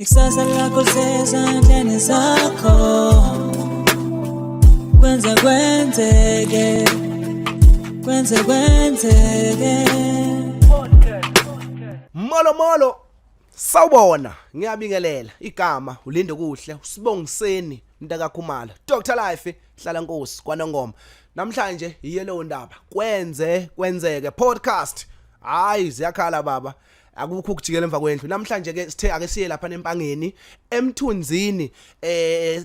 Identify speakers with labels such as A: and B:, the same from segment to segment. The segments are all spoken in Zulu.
A: Ikusasa lakho sezandleni zakho. Kwenzekwenzeke. Kwenzekwenzeke.
B: Molo sawubona ngiyabingelela igama ulinde kuhle usibongiseni mntaka Khumalo Dr Life hlala Nkosi kwaNongoma namhlanje iyelo ndaba kwenzeke podcast hayi ziyakhala baba akukho ukujikela emva kwendlu namhlanje ke sithe ake siye lapha empangeni emthunzini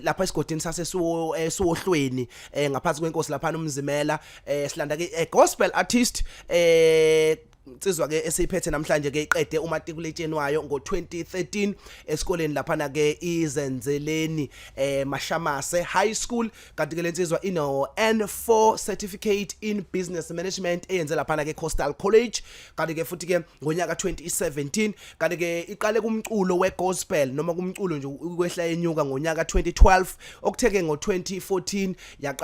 B: lapha esigodini sasesohlweni ngaphansi kwenkosi lapha nomzimela silanda ke gospel artist insizwa ke esiphethe namhlanje ke iqede umatriculation wayo ngo2013 esikoleni lapha na ke izenzeleni Mashamase High School kanti ke lensizwa ino N4 certificate in business management eyenze lapha na ke Coastal College kanti ke futhi ke ngonyaka 2017 kanti ke iqale kumculo wegospel noma kumculo nje ukwehla enyuka ngonyaka 2012 okutheke ngo2014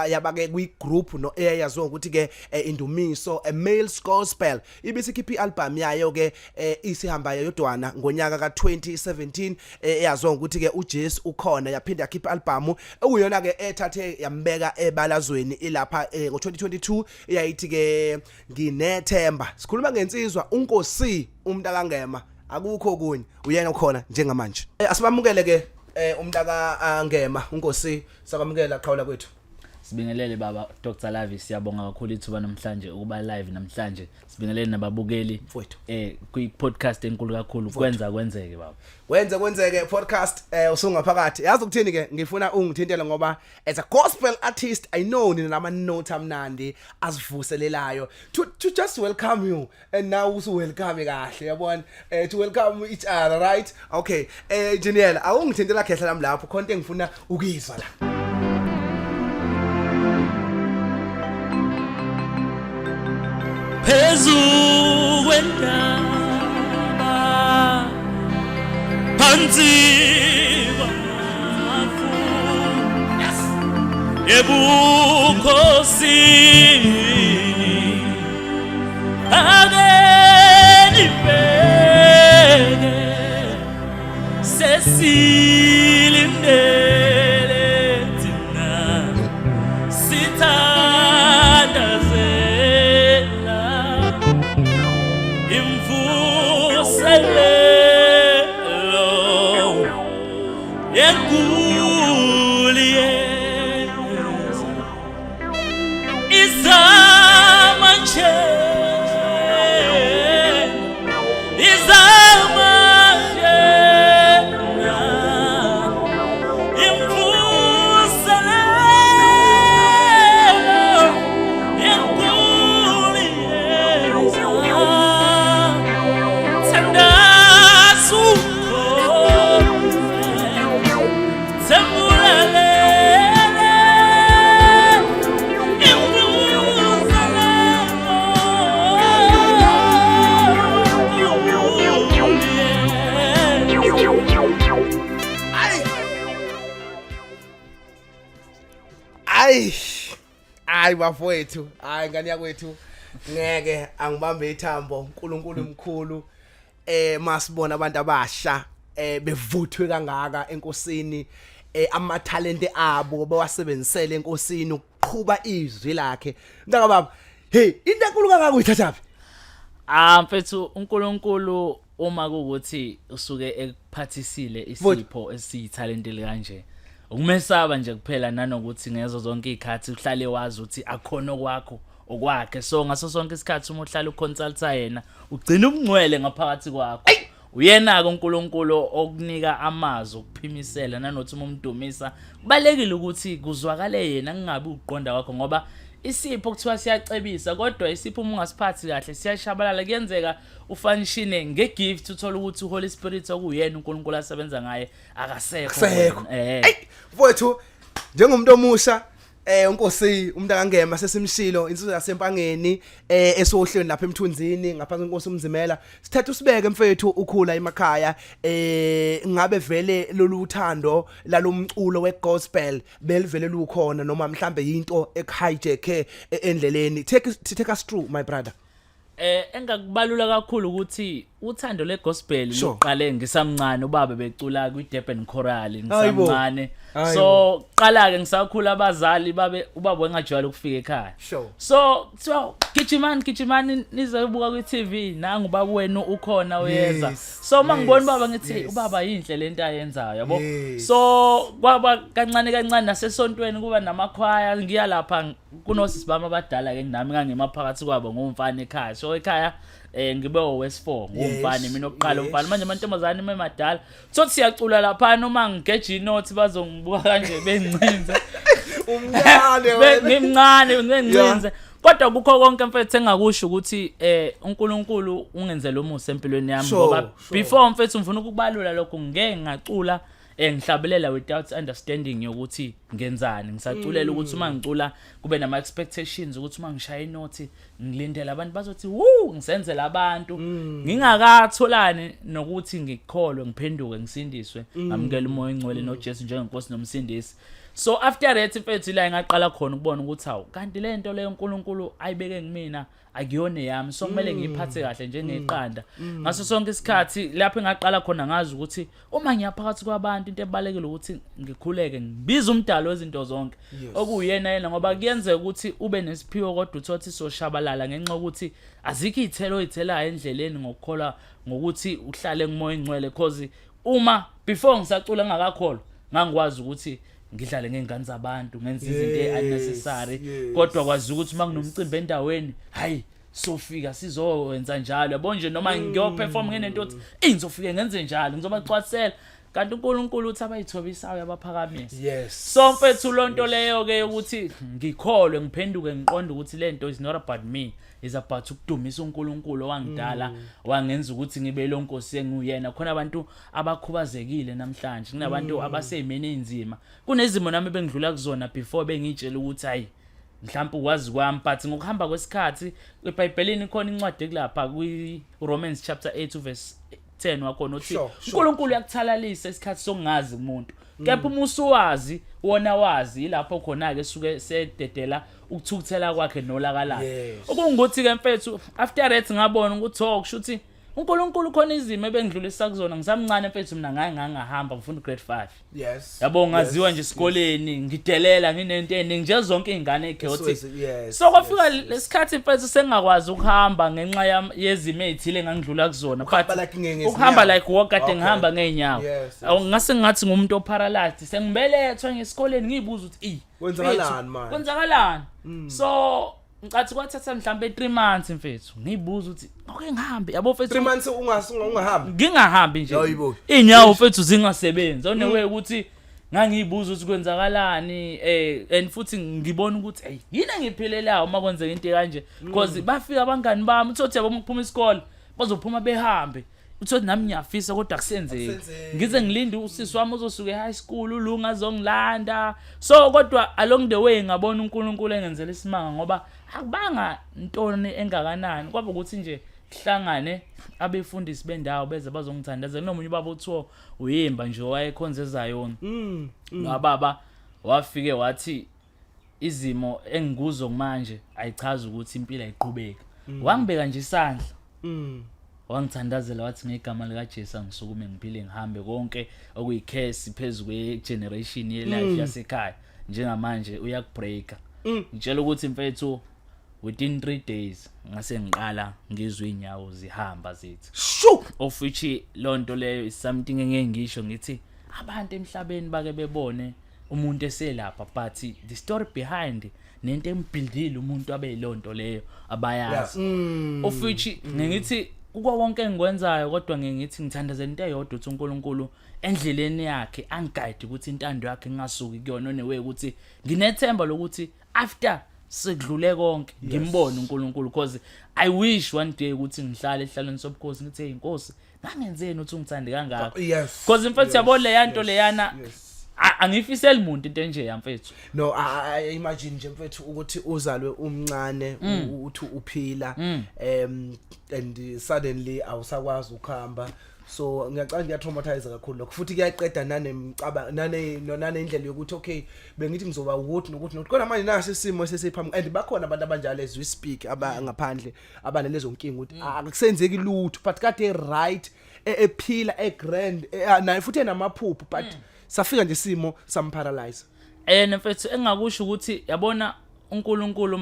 B: yaba ke kwi group no eyaziwa ukuthi ke Indumiso a male's gospel ibisi ikhiphi album yayo ke isihamba yodwana ngonyaka ka2017 eyaziwa ukuthi ke uJesu ukhona yaphinda yakhipha album ekuyona ke ethathe yambeka ebalazweni ilapha ngo2022 eyayithi ke nginethemba sikhuluma ngensizwa uNkosi umntaka Ngema akukho kunye uyena ukhona njengamanje asibamukele ke umntaka Ngema uNkosi sakamukela qhawula kwethu.
C: Sibingelele baba Dr Live siyabonga kakhulu ithuba namhlanje ukuba live namhlanje sibingelele nababukeli kwi podcast enkulu kakhulu kwenzeke baba
B: kwenzeke podcast usungaphakathi yazi ukuthini ke ngifuna ungithintele ngoba as a gospel artist I know nina nama note amnandi asivuselelayo to just welcome you and now usu welcome kahle yabona to welcome each other right okay engineer awungithintela khehla lami lapho khonto engifuna ukizwa la.
A: Phezu kwentaba phansi kwamafu ebukhosi ake nibheke sesilindele thina
B: Hayi bafowethu hayi ngani yakwethu ngeke angibambe ithambo uNkulunkulu emkhulu masibona abantu abasha bevuthwe kangaka enkosini amathalente abo bawasebenzisele enkosini ukuqhuba izwi lakhe mntaka baba hey into enkulu kangaka uyithathaphi
C: mfethu uNkulunkulu uma kuukuthi usuke ekuphathisile isipho esiyithalente kanje ukumesaba nje kuphela nanokuthi ngezo zonke izikhathi uhlale wazi ukuthi akhona kwakho okwakhe so ngaso sonke isikhathi uma uhlala uconsulta yena ugcina ubungcwele ngaphakathi kwakho uyena ke uNkulunkulu okunika amazwi okuphimisela nanothi umdumisa kubalekile ukuthi kuzwakale yena kungabi uqonda wakho ngoba isipho kuthiwa siyacebisa kodwa isipho uma ungasiphathi kahle siyashabalala kuyenzeka ufanishine ngegift uthola ukuthi uHoly Spirit okuyena uNkulunkulu asebenza ngaye akasekho
B: mfowethu njengomuntu omusha uNkosi umntaka Ngema sesimshilo insizwa yasempangeni esohlweni lapha emthunzini ngaphansi kwenkosi umzimela sithatha usibeke mfethu ukhula emakhaya ngabe vele lolu uthando lalomculo wegospel belivele lukhona noma mhlambe into ehijack endleleni take us through my brother.
C: Engakubalula kakhulu ukuthi uthando legospel
B: Sure.
C: luqale ngisamncane ubaba becula kwiDurban Choral
B: Hayibo.
C: ngisamncane
B: Hayibo.
C: so qala ke ngisakhula abazali ubaba engajwayele ukufika ekhaya
B: Sure.
C: so gijimani nizobuka kwi-TV nangu baba wenu ukhona uyeza
B: Yes,
C: so mangibona
B: yes,
C: baba ngithi
B: yes.
C: ubaba yinhle lento ayenzayo yabo
B: Yes.
C: so kwaba kancane nasesontweni kuba namakhwaya ngiya lapha kunosisi bami abadala ke nami ngangemaphakathi kwabo ngumfana ekhaya so ekhaya ngibe owes4 ngumfana mina oqala umfana manje amantombazane memadala so siyacula lapha noma ngigeje inothi bazongibuka kanje bencinze
B: Umncane wena.
C: ngimncane ngencinze kodwa kukho konke mfethu engakusho ukuthi uNkulunkulu ungenzele umusa empilweni yami ngoba before mfethu ngifuna ukubalula lokho ngeke ngacula ngihlabelela without understanding yokuthi ngenzani ngisaculela ukuthi uma ngicula kube nama expectations ukuthi uma ngishaya inothi ngilindele abantu bazothi ngisenzela abantu ngingakatholani nokuthi ngikholwe ngiphenduke ngisindiswe ngamukela umoya engcwele noJesu njengenkosi nomsindisi so after that mfethu la ngaqala khona ukubona ukuthi hawu kanti lento leyo uNkulunkulu ayibeke ngimina akuyona yami so kumele ngiyiphathe kahle njengeqanda ngaso sonke isikhathi lapho engaqala khona ngazi ukuthi uma ngiyaphakathi kwabantu into ebalekile ukuthi ngikhuleke ngibiza umdalo wezinto zonke okuyena ngoba kuyenzeka ukuthi ube nesiphiwo kodwa uthothi soshabalala ngenxa ukuthi azikho izithelo oyithelayo endleleni ngokukholwa ngokuthi uhlale ngimoya engcwele because uma before ngisacula ngakakholwa ngangikwazi ukuthi ngidlale ngengane zabantu ngenza izinto unnecessary kodwa kwazi ukuthi makunomcimbi endaweni hayi sofika sizowenza njalo yabo nje noma ngiyoperform ngenento othi ngizofike ngenze njalo ngizobachwathela kanti uNkulunkulu uthi abayithobisayo yabaphakamisa so mfethu lonto leyo ke ukuthi ngikholwe ngiphenduke ngiqonde ukuthi lento is not about me is about ukudumisa uNkulunkulu wangidala wangenza ukuthi ngibe lo Nkosi enguyena khona abantu abakhubazekile namhlanje kunabantu abasezimeni enzima kunezimo nami bengidlula kuzona before bengitshela ukuthi hayi mhlawumbe ukwazi kwami but ngokuhamba kwesikhathi eBhayibhelini khona incwadi kulapha kwiRomans chapter 8 verse 10 wakhona uthi uNkulunkulu uyakuthalalisa isikhathi sokungazi umuntu kepha uma usuwazi wona wazi ilapho khona ke suke sededela ukuthukuthela kwakhe nolakalala okungukuthi ke mfethu after that ngabona ukuthi kusho ukuthi uNkulunkulu khona izimo ebengidlulisa kuzona ngisamncane mfethu mina ngangahamba ngifunda grade 5 yabo ngaziwa nje esikoleni ngidelela nginento eningi nje zonke izingane echaotic so kwafika lesikhathi mfethu sengakwazi ukuhamba ngenxa yezimo ezithile ngangidlula kuzona but ukuhamba like walk kade ngihamba ngeenyawo ngase ngathi ngumuntu oparalyzed sengibelethwa ngesikoleni ngiyibuza ukuthi kwenzakalani so ngicathi kwathatha mhlambe 3 months mfethu ngiyibuza ukuthi okay ngihambe yabo mfethu
B: 3 months ungahambi
C: ngingahambi nje inyawo mfethu zingasebenzi onewe ukuthi ngangiyibuza ukuthi kwenzakalani and futhi ngibona ukuthi hey yini ngiphilelayo uma kwenzeka into kanje because bafika abangani bami uthothi yabo ukuphuma isikole bazophuma behambe uthothi nami ngiyafisa kodwa kusenzeki ngize ngilinde usisi wami uzosuka e-high school ulunga azongilanda so kodwa along the way ngabona uNkulunkulu engenzela isimanga ngoba akubanga intoni engakanani kwaba ukuthi nje sihlangane abefundisi bendawo beze bazongithandazela nomunye ubaba uthiwa uyimba nje wayekhonza eZayoni ngababa wafike wathi izimo engikuzo manje ayichaza ukuthi impilo ayiqhubeka wangibeka nje isandla wangithandazela wathi ngegama lika Jesu ngisukume ngiphile ngihambe konke okuyikhesi phezulu kwegeneration yelife yasekhaya njengamanje uyakubreaka ngitshela ukuthi mfethu within 3 days ngase ngiqala ngizwe inyawo zihamba zithi of which lonto leyo is something engeke ngisho ngithi abantu emhlabeni bake bebone umuntu eselapha but the story behind nento embuildile umuntu abe yilonto leyo abayazi of which ngithi ukwa wonke engikwenzayo kodwa ngithi ngithandazela into eyodwa uthi uNkulunkulu endleleni yakhe angiguide ukuthi intando yakhe ngasuki kuyona onewe ukuthi nginethemba lokuthi after sekudlule konke ngimbone uNkulunkulu because I wish one day ukuthi ngihlale ehlalweni sobukhosi ngithi hey Nkosi ngangenzeni uthi ungithande kangaka because mfethu yabo le yanto leyana angifiseli umuntu into enje yamfethu
B: no I imagine nje mfethu ukuthi uzalwe umncane uthi uphila and suddenly awusakwazi ukuhamba so ngiyacanga ngiyatraumatize kakhulu lokho futhi kuyaqeda nane indlela yokuthi okay bengithi ngizoba ukuthi nokuthi kodwa manje nasi isimo sesiphambi and bakhona abantu abanjalo as we speak abangaphandle abanalezo nkingi ukuthi akusenzeki lutho but kade right ephila egrand naye futhi enamaphupho but safika nje isimo samparalyze
C: mfethu engakusho ukuthi yabona uNkulunkulu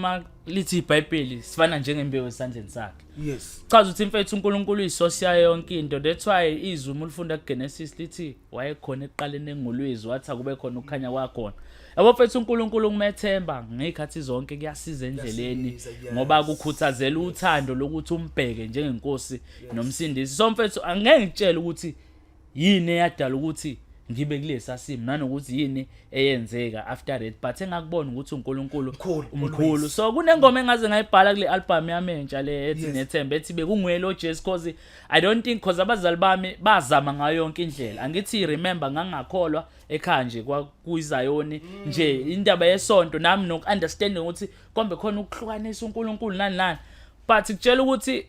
C: lithi iBhayibheli sifana njengembewu esandleni sakhe.
B: Yes.
C: Chaza ukuthi mfethu uNkulunkulu isosi yayo yonke into. That's why izwi ulifunda kuGenesis lithi wayekhona eqaleni engolwezi wathi akube khona ukukhanya kwakhona. Yabo mfethu uNkulunkulu kumethemba ngezikhathi zonke kuyasiza endleleni ngoba ukukhuthazela uthando lokuthi umbheke njengenkosi nomsindisi. So mfethu angeke ngitshele ukuthi yini eyadala ukuthi ngibe kulesa simo nanokuthi yini eyenzeka after it but engakubona ukuthi uNkulunkulu umkhulu. So kunengoma engaze ngayibhala kule album yami entsha le ethi nethemba ethi bekungwele oJesu cause I don't think cause abazali bami bazama ngayo yonke indlela. Angithi remember ngangakholwa ekhaya nje kwakuyiZayoni nje indaba yesonto nami nokunderstanding ukuthi kombe khona ukuhlukanisa uNkulunkulu nani but kutshela ukuthi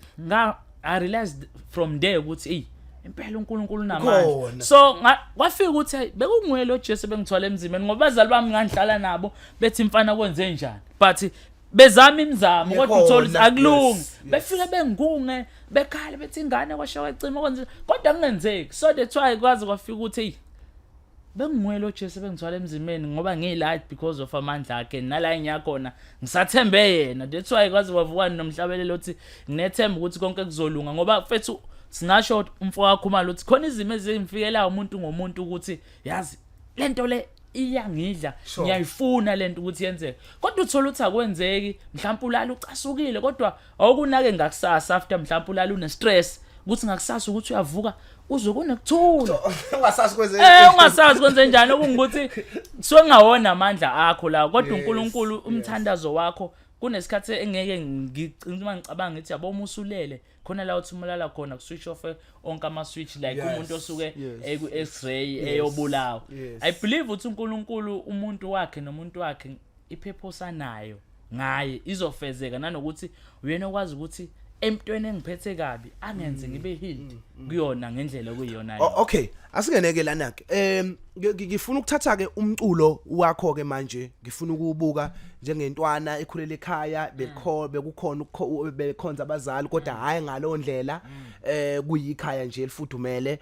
C: I realized from there ukuthi impela uNkulunkulu namandla. So kwafika ukuthi bekungwele oJesu bengithwala emzimeni ngoba abazali bami ngangihlala nabo bethi mfana kwenze njani but bezama imizamo kodwa uthola ukuthi akulungi. Befika bengunge bekhala bethi ingane kwasha kwacima kwenze kodwa kungenzeki. So that's why kwazi kwafika ukuthi bengingwele oJesu bengithwala emzimeni ngoba ngilight because of amandla akhe nala enyakhona ngisathembe yena. That's why kwazi kwavukana nomhlabelelo uthi nginethemba ukuthi konke kuzolunga ngoba mfethu singasho umfowakho mali uthi khona izimo ezimfikela umuntu ngomuntu ukuthi yazi lento le iyangidla ngiyayifuna lento ukuthi yenzeke kodwa uthola ukuthi akwenzeki mhlawumbe ulala ucasukile kodwa awukunake ngakusasa after mhlawumbe ulala une stress ukuthi ngakusasa ukuthi uyavuka uzwe kunekuthula ungasazi kwenze njani okungukuthi sengawona amandla akho la kodwa uNkulunkulu umthandazo wakho kunesikhathi engeke ngicabanga ngithi yabo umusulele khona la uthi umlala khona ku switch off onke ama switch like umuntu osuke eku x-ray eyobulawa. I believe uthi uNkulunkulu umuntu wakhe nomuntu wakhe ipurpose anayo ngaye izofezeka nanokuthi uyena okwazi ukuthi emntweni engiphethe kabi angenze ngibe healed kuyona ngendlela okuyiyona.
B: Okay asingeneke lana ke ngifuna ukuthatha ke umculo wakho ke manje ngifuna ukubuka njengentwana ekhulela ekhaya bekukhona bekhonza abazali kodwa hayi ngalo ndlela kuyikhaya nje elifudumele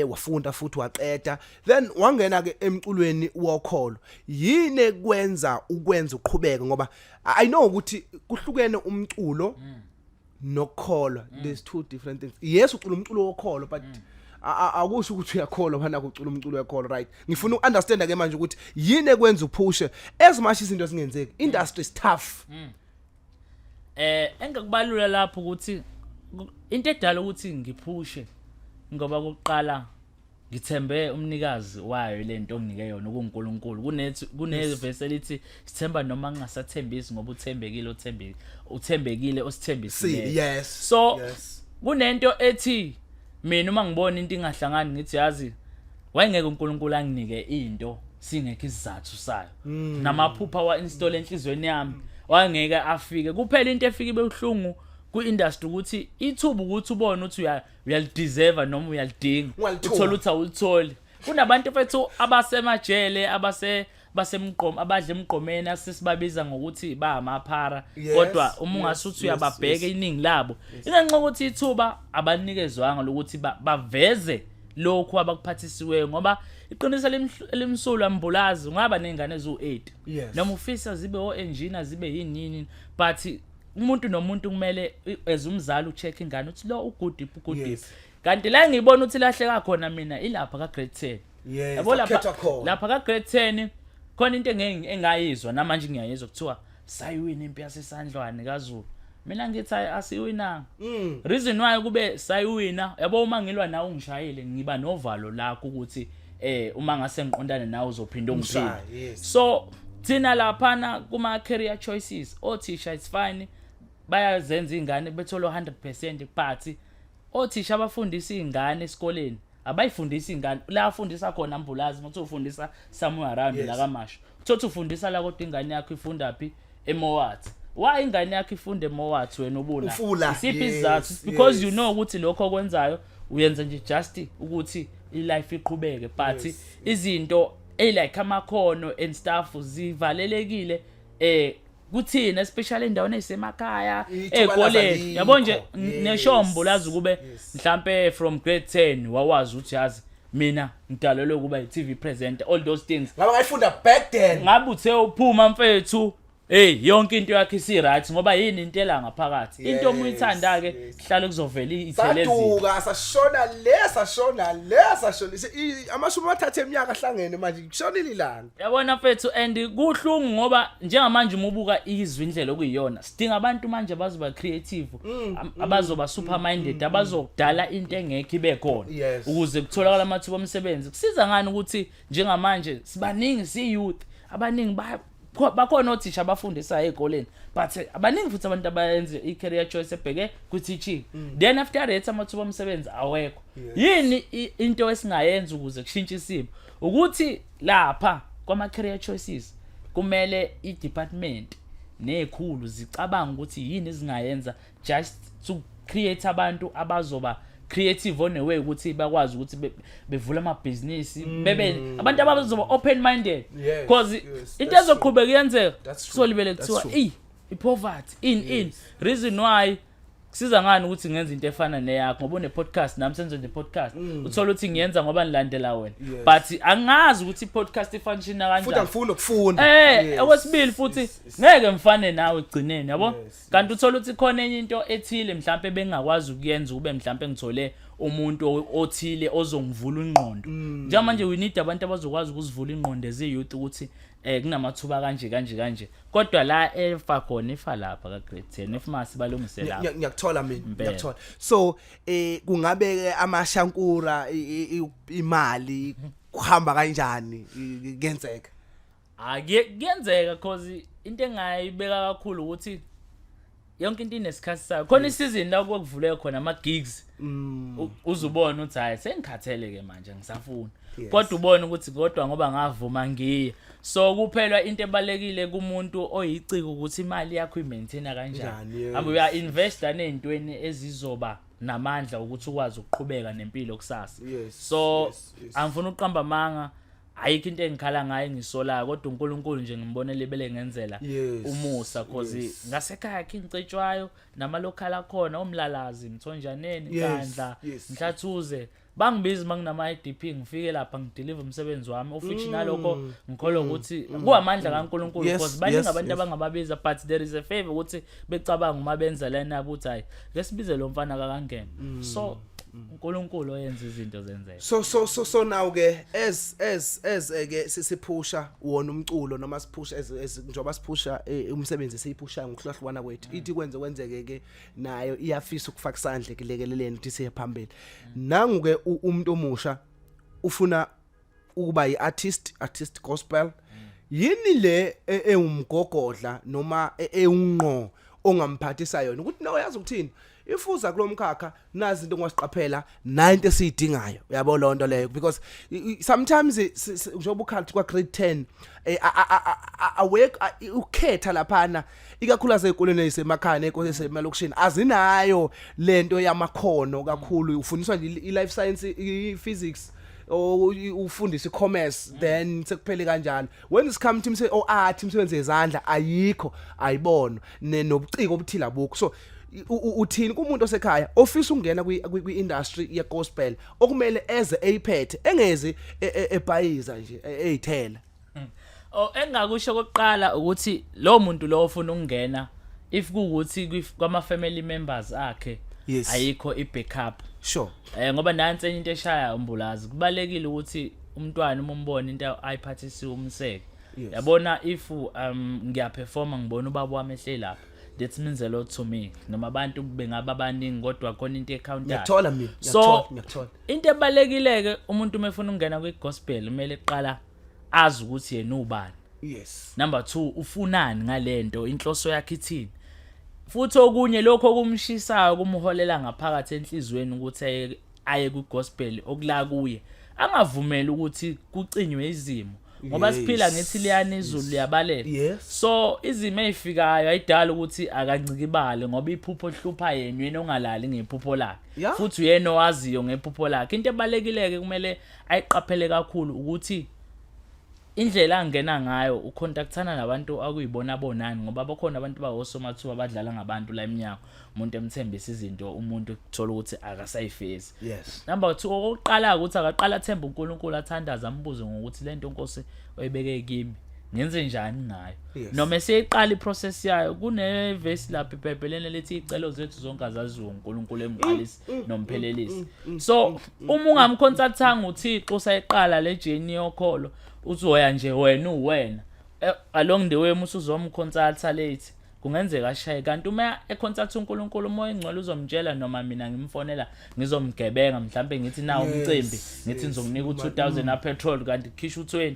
B: wafunda futhi waqeda then wangena ke emculweni wokholo yini ukwenza uqhubeke ngoba I know ukuthi kuhlukene umculo nokholwa. There's two different things. Yes ucula umculo wokholo but akusho ukuthi uyakholwa bana kucula umculo wokholo right. Ngifuna uunderstand ke manje ukuthi yini ekwenza uphushe as much izinto zingenzeki industry is tough.
C: Engikubalula lapho ukuthi into edala ukuthi ngiphushe ngoba kuqala ngithembe umnikazi wayo lento onginike yona ukuNkulunkulu kuneverse elithi sithemba noma ngingasathembisi ngoba uthembekile osithembisile.
B: Yes.
C: So kunento ethi mina uma ngibona into ingahlangani ngithi yazi wayengeke uNkulunkulu anginike into singekho isizathu sayo namaphupha wa install enhlizweni yami wayengeke afike kuphela into efika ibehlungu ku-industry ukuthi ithuba ukuthi ubone ukuthi uyalideserve noma uyalidinga uthola ukuthi awulitholi. Kunabantu fethu abasemajele basemqomo abadla emqomeni asesibabiza ngokuthi ba amaphara kodwa uma ungasuthi uyababheka iningi labo ingenxa ukuthi ithuba abanikezwanga lokuthi baveze lokho abakuphathisiwe ngoba iqiniso elimsulwa mbulazi ngaba nezingane ezu8 noma ufisa zibe o-engineer zibe yini but umuntu nomuntu kumele ezumzali ucheck ingane uthi lo ugood kanti la ngibona ukuthi lahleka khona mina ilapha ka grade 10 yabo lapha ka grade 10 khona into engayizwa namanje ngiyayizwa kuthiwa sayiwina impi yasesandlwane kaZulu mina ngithi asiwinanga reason why kube sayiwina yabo uma ngilwa nawe ungishayile ngiba novalo lakho ukuthi uma ngase ngiqondane nawe uzophinda ungiphinda. So thina laphana kuma career choices othisha it's fine bayazenza ingane bethola 100% but othisha abafundisa ingane esikoleni abayifundisa ingane la afundisa khona ambulazi ukuthi ufundisa somewhere around la kaMasho uthothi ufundisa la kodwa ingane yakho ifunda phi eMowathi why ingane yakho ifunde eMowathi wena ubula isiphi isizathu because you know ukuthi lokho okwenzayo uyenza nje just ukuthi ilife iqhubeke but izinto like amakhono and stuff zivalelekile kuthina especially endaweni ezisemakhaya ekoleni yabo nje neshombo lazi kube mhlambe from grade 10 wawazi ukuthi yazi mina ngidalelwe kuba i-TV presenter all those things
B: ngaba ngayifunda back then
C: ngabe uthe uphuma mfethu yonke into yakhe isi right ngoba yini into ela ngaphakathi into omuyithanda ke hlale kuzovela ithelezi
B: saduka sashona amashumi athathe eminyaka ahlangene manje kushonile ilanga
C: yabona mfethu and kuhlungu ngoba njengamanje umubuka izwi indlela okuyiyona sidinga abantu manje abazoba creative abazoba super minded abazokudala into engekho ibe khona ukuze kutholakala amathuba omsebenzi kusiza ngani ukuthi njengamanje sibaningi si youth abaningi bakhona othisha abafundisayo ezikoleni but abaningi futhi abantu abayenza i-career choice ebheke ku-teaching then after that amathuba omsebenzi awekho yini into esingayenza ukuze kushintshe isimo ukuthi lapha kwama-career choices kumele i-department nezikhulu zicabanga ukuthi yini ezingayenza just to create abantu abazoba creative on a way ukuthi bakwazi ukuthi bevula amabhizinisi bebe abantu abazoba open minded because into ezoqhubeka yenzeka solibele kuthiwa i-poverty in reason why kusiza ngani ukuthi ngenze into efana neyakho ngoba une podcast nami senze nje podcast uthola ukuthi ngiyenza ngoba nilandela wena but angazi ukuthi i-podcast ifunction kanjani
B: futhi angifuni ukufunda
C: okwesibili futhi ngeke mfane nawe egcineni yabo kanti uthola ukuthi khona enye into ethile mhlambe bengakwazi ukuyenza ube mhlambe ngithole umuntu othile ozongivula ingqondo njengamanje we need abantu abazokwazi ukuzivula ingqondo ezi-youth ukuthi kunamathuba kanje kodwa la efa khona ifa lapha ka grade 10 if masi balungise lapha
B: ngiyakuthola mina ngiyakuthola so kungabe amashankura imali kuhamba kanjani kuyenzeka
C: kuyenzeka because into engayibeka kakhulu ukuthi yonke into inesikhathi sayo khona isizini la kokuvuleka khona ama gigs uzubona uthi hayi sengikhathele ke manje ngisafuna kodwa ubone ukuthi kodwa ngoba ngavuma ngiye so kuphela into ebalekile kumuntu oyiciko ukuthi imali yakho imaintain kanjani abu uya investor nezintweni ezizoba namandla ukuthi ukwazi ukuqhubeka nempilo kusasa so angifuna uqamba manga ayikho into engikhala ngayo ngisolayo kodwa uNkulunkulu nje ngimbonele ibele ngenzela umusa because ngasekhaya yakhe ingcetshwayo namalocal akhona omlalazi mthonjaneni kandla mhlathuze bangibizi manginama IDP ngifike lapha ngideliver umsebenzi wami ofictional lokho ngikholwa ukuthi kuamandla kaNkulunkulu because baningi abantu abangababiza but there is a favor ukuthi becabanga uma benza lana ukuthi hayi ngesibize lo mfana akangena so uNkulunkulu oyenza izinto zenzeke
B: so now ke as ke siphusha wona umculo noma siphusha njengoba siphusha umsebenzi siyiphusha ngokuhlahlwana kwethu ithi kwenzeke ke nayo iyafisa ukufaka isandla kulekeleleni ukuthi siye phambili nangu ke umuntu omusha ufuna ukuba yi-artist gospel yini le umgogodla noma eungqo ongamphathisa yona ukuthi nawe yazi ukuthini ifuza kulomkhakha nazi into ongasiqaphela 90 esiyidingayo uyabo lonto leyo because sometimes njengoba ukhalthi kwa grade 10 awake ukhetha laphana ikakhulukazi ezikoleni ezisemakhaya nekosesemalokishini azinayo lento yamakhono kakhulu ufundiswa nje i-life science i-physics ufundisa i-commerce then sekuphele kanjalo when it comes to art imsebenzi yezandla ayikho ayibona nobuciko obuthile abukho so uthini kumuntu osekhaya ofisa ukungena kwi-industry ye-gospel okumele eze eyiphethe engezi ebhayiza nje eyithela
C: engakusho kokuqala ukuthi lo muntu lo ofuna ukungena if kuukuthi kwama-family members akhe ayikho i-backup
B: sure
C: ngoba nansi enye into eshaya umbulazi kubalekile ukuthi umntwana uma umbona into ayiphathisiwe umseke yabona if ngiyaperforma ngibona ubaba wami ehle lapha that means a lot to me noma abantu bengaba abaningi kodwa khona into ecounter
B: ngiyathola mina
C: ngiyathola into ebalekileke umuntu umefuna ukungena kwi-gospel kumele eqala azi ukuthi yena ubani number 2 ufunani ngalento inhloso yakhe ithini futhi okunye lokho kumshisayo kumholela ngaphakathi enhlizweni ukuthi aye ku-gospel okula kuye angavumeli ukuthi kucinywe izimo ngoba siphila ngithi liyana izulu liyabalela.
B: Yes.
C: So izimo ezifikayo ayidala ukuthi akancikibale ngoba iphupho lihlupha yena ongalali ngephupho lakhe.
B: Yeah.
C: Futhi uyena owaziyo ngephupho lakhe. Into ebalekileke kumele ayiqaphele kakhulu ukuthi indlela angena ngayo ucontact-ana nabantu akuyibona bonani ngoba bakhona abantu bawosomathuba abadlala ngabantu la eminyango umuntu emthembisa izinto umuntu kuthola ukuthi akasayifezi.
B: Yes.
C: Number 2 oqala ukuthi akaqala athemba uNkulunkulu athandaza ambuze ngokuthi lento Nkosi oyibeke kimi ngenze njani ngayo.
B: Yes.
C: Noma seyiqala iprocess yayo kune verse lapha eBhayibhelini lethi icelo zethu zonke azaziwa uNkulunkulu emqalisi nomphelelisi. So uma ungamcontact-anga uThixo usayiqala le journey yokholo uzoya nje wena uwena along the way musuzomconsulta late kungenzeka ashaye kanti uma econtact uNkulunkulu umoya engcwele uzomtshela noma mina ngimfonela ngizomgebenga mhlambe ngithi nawo umcimbi ngithi ngizokunika u2000 na petrol kanti khisha u20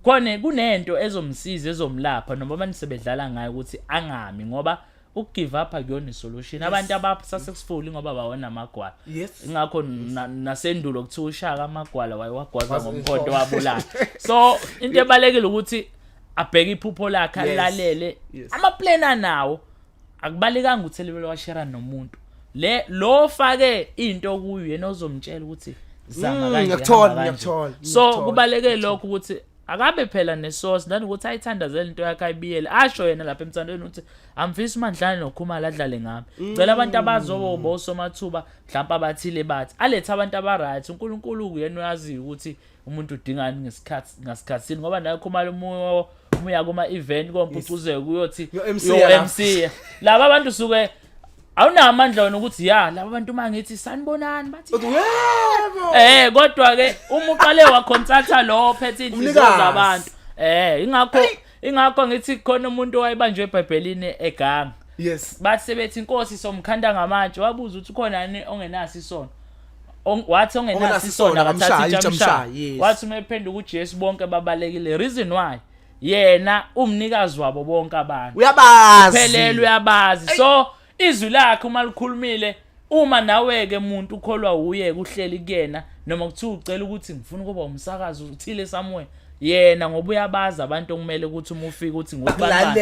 C: khona kunento ezomsiza ezomlapha noma abantu sebedlala ngayo ukuthi angami ngoba ukugive up akuyona isolution. Abantu abasuccessful ngoba bawona amagwala. Ingakho nasendulo kuthiwa ushaka amagwala wayewagwaza ngomkhonto wabulala. So into ebalekile ukuthi abheke iphupho lakhe alalele amaplan nawo akubalekanga uthelelwe washare nomuntu lo fake into kuyo yena ozomtshela ukuthi zama kanje. So kubaleke lokho ukuthi akabe phela nesource nani ukuthi ayithandazela into yakhe ayibiyele asho yena lapha emthandweni ukuthi amfisa uMandlane noKhumalo adlale ngami. Cela abantu abazoba osomathuba mhlawumbe abathile bathi alethe abantu abaright uNkulunkulu uyena uyazi ukuthi umuntu udingani ngasikhatsini ngoba naye Khumalo umuya kuma event kompucuzeke kuyothi yo MC laba abantu suke awunamandla wona ukuthi laba abantu mangithi sanibonani bathi yebo kodwa ke uma uqale waconsulta lo ophethe inhliziyo zabantu ingakho ngithi khona umuntu owayebanjwe eBhayibhelini eganga bathi sebethi Nkosi somkhanda ngamanje wabuza ukuthi khona nini ongenaso isono wathi ongenaso isono akathathi ijamsha wathi umephenduka uJesu bonke babalekile reason why yena umnikazi wabo bonke abantu
B: uyabazi
C: phelele uyabazi so izwi lakhe uma likhulumile uma nawe ke umuntu ukholwa uye kuhleli kuyena noma kuthiwa ucela ukuthi ngifuna ukuba umsakazi uthile somewhere yena ngoba uyabazi abantu okumele ukuthi uma ufika uthi ngokubani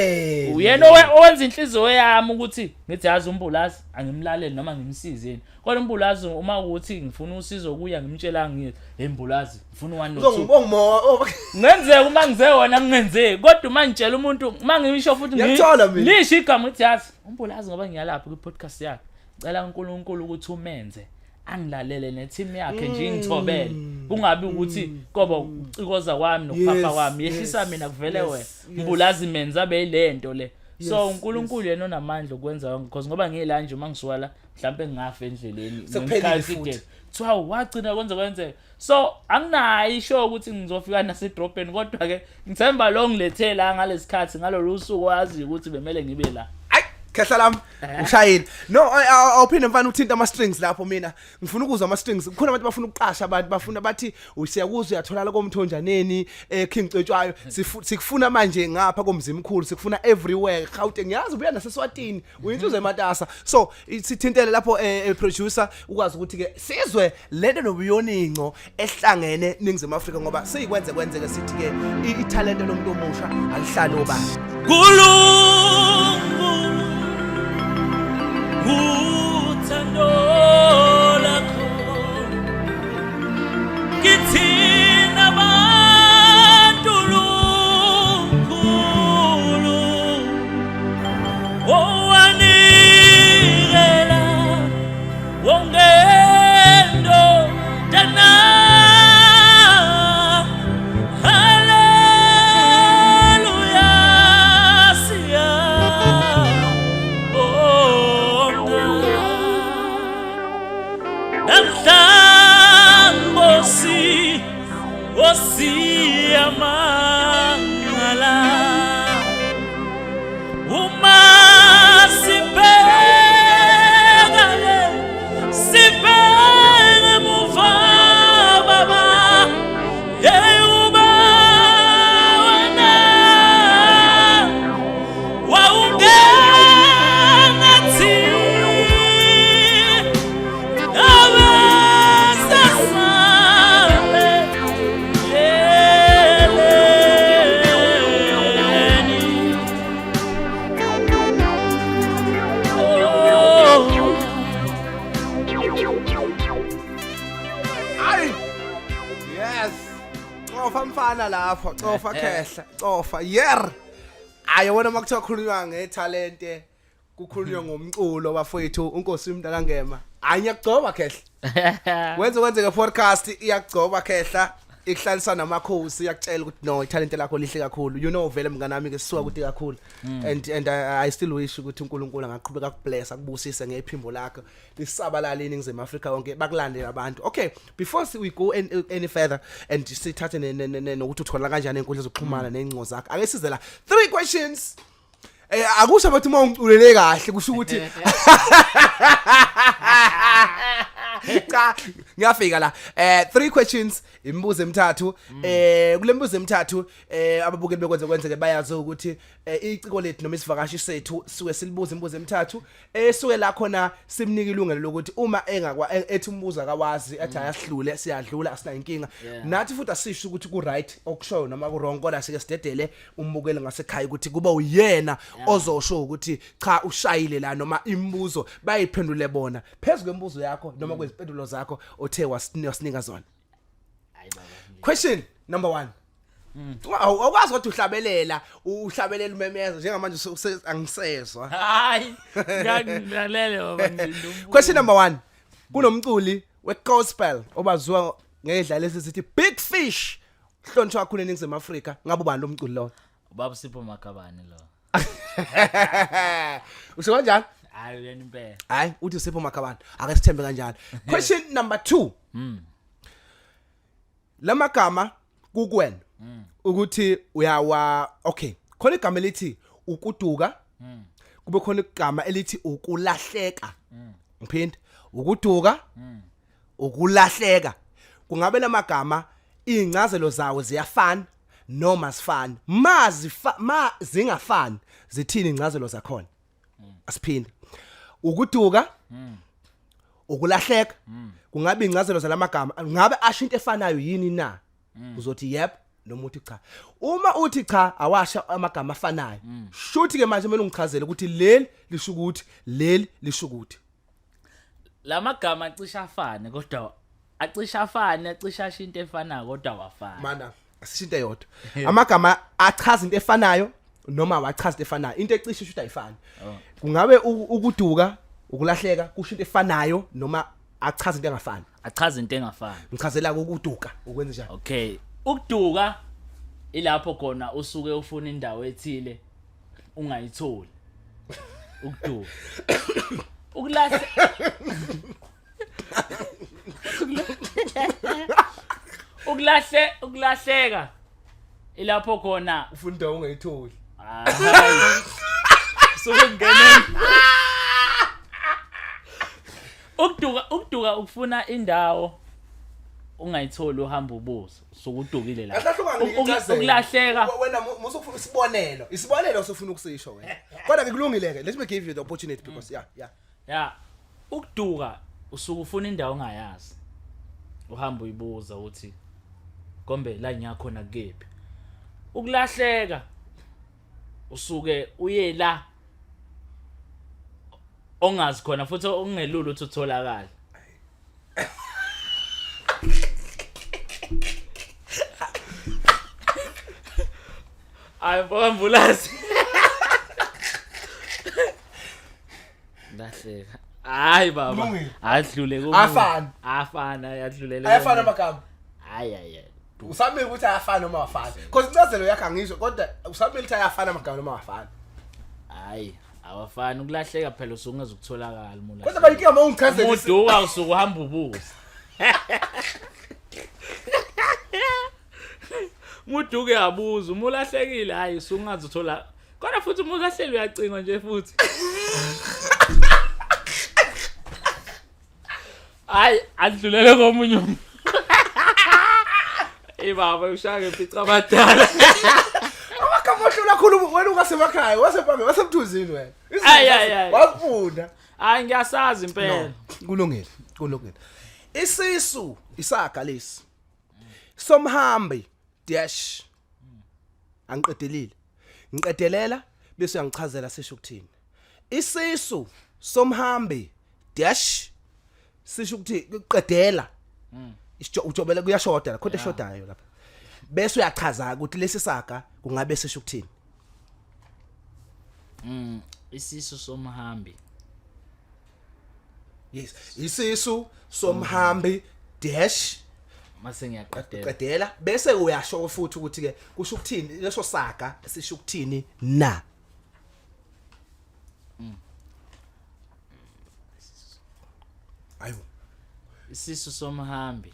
C: uyena owenza inhliziyo yami ukuthi ngithi yazi umbulazi angimlaleli noma ngimsizeni kodwa umbulazi uma ukuthi ngifuna usizo kuya ngimtshela ngithi embulazi ngifuna 1 no 2 ngenzeke uma ngize wona ngingenzeki kodwa uma ngitshela umuntu uma ngisho futhi lisho igama ngithi yazi umbulazi ngoba ngiyalapha ku podcast yakhe cela uNkulunkulu ukuthi umenze angilalele neteam yakhe nje ingithobele kungabi ukuthi koba ucikoza kwami nokuphafa kwami yehlisa mina kuvele wena mbulazi menza beyilento le so uNkulunkulu yena onamandla ukwenza because ngoba ngiyela nje uma ngisuka mhlambe ngingafa endleleni ngikhathi kuthiwa wagcina kwenzeke so anginayo isho ukuthi ngizofika nasedropeni kodwa ke ngithemba lo ngilethela ngalesikhathi ngalolu suku wazi ukuthi bemele ngibe la
B: khehla lami ushayile no awuphinde mfana uthinta ama strings lapho mina ngifuna ukuzwa ama strings kukhona abantu bafuna ukuqasha abantu bafuna bathi usiyakuzwa uyatholala komthonjaneni King Cetshwayo sikufuna manje ngapha komzimkhulu sikufuna everywhere Gauteng ngiyazi ubuya naseSwatini uyintuze ematasa so sithintele lapho producer ukwazi ukuthi ke sizwe lento nobuyoninco ehlangene ningizimu Afrika ngoba seyikwenzekwenzeke sithi ke italent lomuntu omusha alihlali obani
A: uthando lakho kithina bantu lukhulu owanikela wongendo dana Mangala uma sipele muva baba uba wana waunganathi abasasale
B: cofa mfana lapho cofa khehla cofa yer ayona makuthiwa khulunywa ngetalente kukhulunywa ngomculo bafowethu unkosi umntana ngema anyakugcoba khehla kwenzeke podcast iyakugcoba khehla ikuhlalisa namakhosi yakutshela ukuthi no italente lakho lihle kakhulu you know vele mnganami ke sisuka kuthi kakhulu and I still wish ukuthi uNkulunkulu angaqhubeka ukubless akubusise ngephimbo lakho lisabalala iningizimu Afrika yonke bakulandela abantu. Okay, before we go any further and sithathe nokuthi uthola kanjani enkundla zokuxhumana nengcingo zakho ake size la 3 questions akusho bathi uma ungiculele kahle kusho ukuthi cha ngiyafika la 3 questions imibuzo emithathu kule mibuzo emithathu ababukeli bekwenzekwenzeke bayazi ukuthi iciko lethu noma isivakashi sethu suke silibuza imibuzo emithathu suke la khona simnika ilungelo lokuthi uma ethi umbuzo akawazi ethi ayasihlule siyadlula asina inkinga nathi futhi asisho ukuthi ku right okushoyo noma ku wrong kodwa sike sidedele umbukeli ngasekhaya ukuthi kuba uyena ozosho ukuthi cha ushayile la noma imibuzo bayiphendule bona phezulu kwemibuzo yakho noma kwezimpendulo zakho othe wasinika zona. Question number 1. Awukwazi ukuthi uhlabelela umemezo njengamanje angisezwa.
C: Hayi ngiyalalele baba ngidumbu.
B: Question number 1. Kunomculi wegospel obaziwa ngedlala lesithi Big Fish hlonishwa kakhulu eNingizimu Afrika ngabe ubani lo mculi lo?
C: Ubaba Sipho Makabane lo.
B: Usho kanjani?
C: Hayi uyena impela.
B: Hayi uthi Sipho Makabane ake sithembe kanjalo. Question number 2. Lamagama kukwena ukuthi okay khona igama elithi ukuduka kube khona igama elithi ukulahleka ngiphinde ukuduka ukulahleka kungabe lamagama incazelo zawo ziyafana noma sifana ma zingafani zithini incazelo zakhona asiphinde ukuduka ukulahleka kungabe incazelo zalamagama ngabe asho into efanayo yini na uzothi yep noma uthi cha uma uthi cha awasha amagama afanayo shuthi ke manje kumele ungichazele ukuthi leli lisho ukuthi leli lisho ukuthi
C: lamagama acisha afane kodwa acisha afane acisha asho into efanayo kodwa wafana
B: mana asisho into eyodwa amagama achaza into efanayo noma awachaza into efanayo into ecisha ukuthi ayifani kungabe ukuduka ukulahleka kusho into efanayo noma achaza into engafani
C: achaza into engafani
B: ngichazela ukuduka ukwenza njani
C: okay ukuduka ilapho khona usuke ufuna indawo ethile ungayitholi ukuduka ukulahleka ilapho khona
B: ufuna indawo ungayitholi
C: sokungena ukuduka ukufuna indawo ungayitholi uhamba ubuso sokudukile la ukulahleka
B: wena musufuna isibonelo usufuna ukusisho wena kodwa ngikulungileke let me give you the opportunity because yeah
C: ukuduka usuke ufuna indawo ongayazi uhamba uyibuza uthi kombe la nyakhona kephi ukulahleka usuke uye la ongazi khona futhi ungelulu ukuthi utholakala ayibambulazi ndahleka hayi baba adlule afana yadlulela
B: ayafana amagama
C: hayi
B: usamile ukuthi ayafana noma awafani because incazelo yakhe angisho kodwa usamile ukuthi ayafana amagama noma awafani
C: hayi awafani ukulahleka phela usungeza ukutholakala mula
B: kodwa bayike uma ungichazela
C: uduka usuku uhamba ubuza muduke yabuza umulahlekile hayi usungazi uthola kodwa futhi umulahleli uyacinga nje futhi hayi adlulele komunye umuntu baba ushaka imphica abadala
B: akamohlo lakhulu wena ungasemakhaya wasemthuzini wena wafunda
C: hayi ngiyasazi impela
B: kulungile isisu isaga lesi somhambi dash angiqedelile ngiqedelela bese uyangichazela sisho ukuthini isisu somhambi dash sisho ukuthi uqedela ujobela kuyashoda kodwa eshodayo lapha bese uyachaza ukuthi lesi saga kungabe sesho ukuthini.
C: Isisu somhambi.
B: Yes, isisu somhambi dash
C: Mase ngiyaqedela.
B: qedela bese uyasho futhi ukuthi ke kusho ukuthini leso saga sisho ukuthini na. Ayo.
C: Isisu somhambi.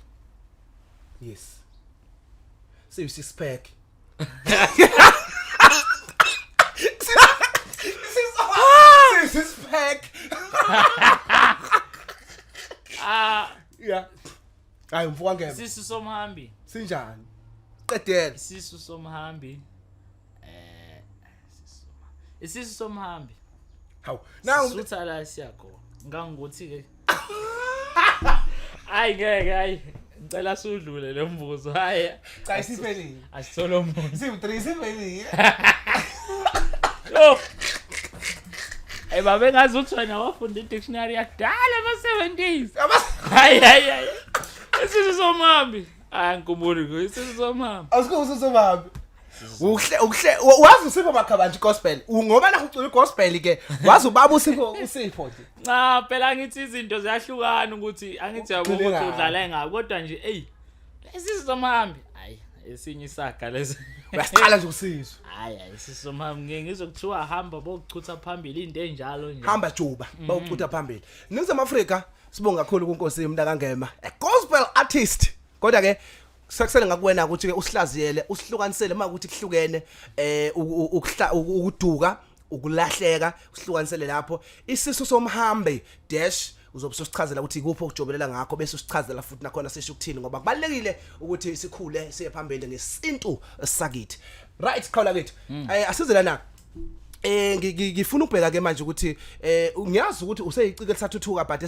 B: Yes. Six pack. Six pack. Yeah. Hayi mfowethu ngeke.
C: Isisu somhambi.
B: Sinjani? Qedela.
C: Isisu somhambi. Isisu somhambi.
B: Hawu. Now
C: Sutha la siyakho. Ngangikuthi ke. Hayi ngeke hayi. Ngicela sudlule lo mbuzo. Hayi.
B: cha isiphelile.
C: Asithola umuntu.
B: Siwu3 siphelile.
C: Yo. Babe ngazi ukuthi wena wafunda i-dictionary yakudala ama-70s. Hayi. Isisu somhambi. Ngikhumbula ngo isisu somhambi.
B: Awusikho somhambi. Uhle wazi usipho makhabanje gospel. Ngoba la ucula gospel ke wazi ubaba usipho nje.
C: Cha phela ngithi izinto ziyahlukana ukuthi angithi yabo ukuthi udlala ngayo kodwa nje isisu somhambi. Hayi esinye isaga lesi.
B: Uyasicala nje usizwe.
C: Hayi isisu somhambi ngeke ngizokuthiwa hamba bokuchutha phambili into enjalo nje.
B: Hamba juba bawucutha phambili. Ningizimu Afrika sibonga kakhulu kuNkosi Ngema. A gospel artist. Kodwa ke sekusele ngakuwena ukuthi ke usihlaziyele usihlukanisele makuthi kuhlukene ukuduka ukulahleka usihlukanisele lapho isisu somhambi dash uzobe usichazela ukuthi ikuphi okujobelela ngakho bese usichazela futhi nakhona sesho ukuthini ngoba kubalekile ukuthi sikhule siye phambili ngesintu sakithi. Right khawula kithi asizela na ngifuna ukubheka ke manje ukuthi ngiyazi ukuthi useyicike lisathuthuka but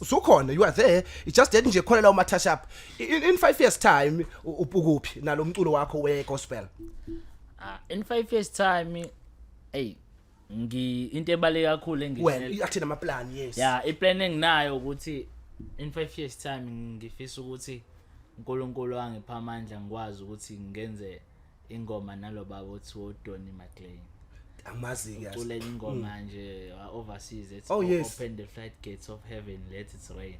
B: usukhona you are there it just didn't nje khona la uma touch up in 5 years time upukuphi nalomculo wakho we gospel.
C: In 5 years time into ebaleke kakhulu
B: well yathina ama plan yes
C: yeah iplan enginayo ukuthi in 5 years time ngifisa ukuthi uNkulunkulu wangipha amandla ngikwazi ukuthi ngenze ingoma nalo baba othi uDonny McLean.
B: Amazi ke
C: ucula ingoma nje overseas it's open the flight gates of heaven let it rain.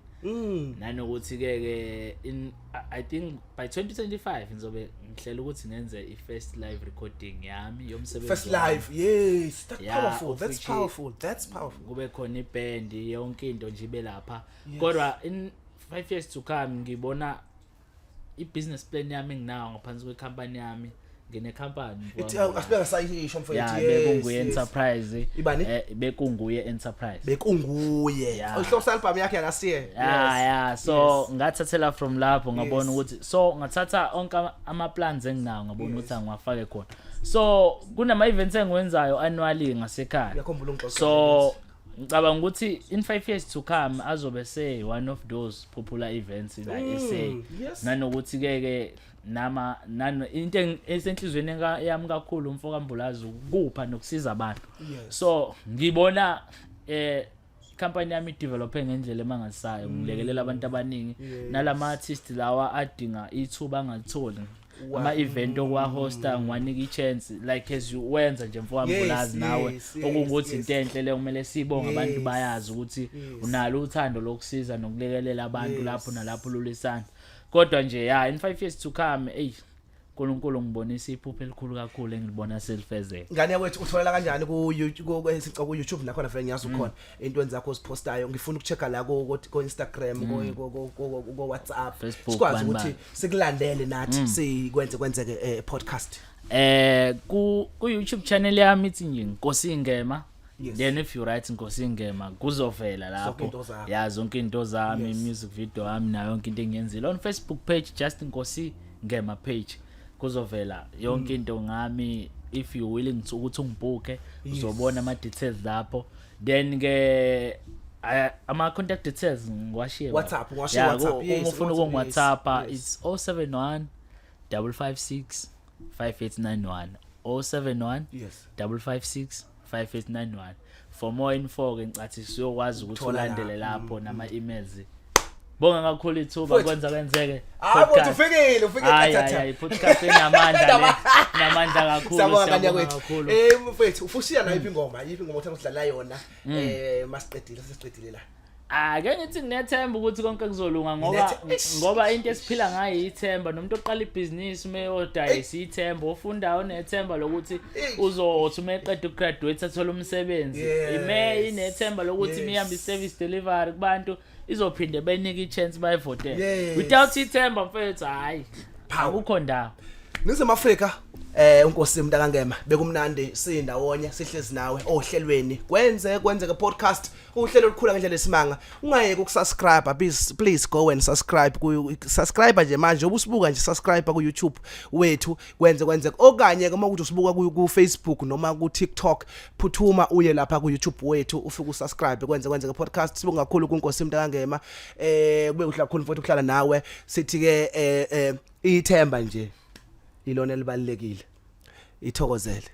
C: Nanokuthi ke in I think by 2025 ngizobe ngihlela ukuthi ngenze i-first live recording yami yomsebenzi.
B: First live yes that's powerful
C: kube khona iband yonke into nje ibe lapha kodwa in 5 years to come ngibona i-business plan yami nginayo ngaphansi kwecompany yami ngene company
B: asibeka sayisho mfowethu
C: yes bekunguye enterprise bekunguye enterprise
B: bekunguye uhlobo album yakhe yakasiye
C: so ngathathela from lapho ngabona ukuthi so ngathatha onke ama plans enginawo ngabona ukuthi angiwafake khona so kunama events engiwenzayo annually ngasekhaya
B: yakhombula ungxoxo
C: so ngicabanga ukuthi in 5 years to come azobe say one of those popular events la SA nanokuthi ke nano into esenhlizweni yami kakhulu umfoka Mbulazi ukupha nokusiza abantu so ngibona company yami developing ngendlela emangasayo ngilekelela abantu abaningi nalama artists lawa adinga ithuba angalithola ama event okwa hosta ngiwanika ichance like as you wenza nje mfoka Mbulazi nawe okungukuthi into enhle le kumele sibonga abantu bayazi ukuthi unalo uthando lokusiza nokulekelela abantu lapho nalapho lulisana kodwa nje in 5 years to come uNkulunkulu ngibonisa iphupho elikhulu kakhulu engilibona selifezeka.
B: Ngane yakwethu utholela kanjani ku YouTube nakhona vele ngiyazi ukhona into zakho oziphostayo ngifuna ukuchecka la ku Instagram ku WhatsApp sikwazi ukuthi sikulandele nathi sikwenze podcast
C: ku YouTube channel yami ithi nje Nkosi Ngema. Then if you write Nkosi Ngema kuzovela lapho zonke into zami music video yami nayo yonke into engiyenzile on Facebook page just Nkosi Ngema page kuzovela yonke into ngami if you willing ukuthi ungibhuke uzobona ama details lapho then ke ama contact details ngiwashiye
B: WhatsApp
C: yes ufuna uku WhatsApp it's 071 556 5891 071 556 5891 for more info ke ngicathi siyokwazi ukuthi ulandele lapho nama emails Bonga kakhulu ithuba Kwenzekwenzeke.
B: Hayi ufike
C: Hayi podcast enamandla le. Namandla kakhulu.
B: Siyabonga kakhulu. Mfethu ufushiya na yiphi ingoma othanda ukudlala yona masiqedile la.
C: Ake ngithi nginethemba ukuthi konke kuzolunga ngoba into esiphila ngayo ithemba nomuntu oqala ibusiness meyodayisa ithemba ofundayo nethemba lokuthi uzothi umeqeda ugraduate athola umsebenzi inethemba lokuthi miyamba iservice delivery kubantu izophinde benike ichance bayivotele without ithemba mfethu hayi akukho ndawo
B: Nizama Afrika Nkosi Ngema bekumnandi sindawonye sihlezi nawe ohlelweni kwenzeke podcast uhlelo olukhula ngendlela esimanga ungayeke ukusubscribe please go and subscribe nje manje ubusibuka nje subscribe ku YouTube wethu Kwenzekwenzeke okanye uma ukuthi usibuka ku Facebook noma ku TikTok phuthuma uye lapha ku YouTube wethu ufike usubscribe Kwenzekwenzeke podcast sibonga kakhulu kuNkosi Ngema kube kuhle kakhulu mfowethu ukuhlala nawe sithi ke ithemba nje ilona libalekile ithokozele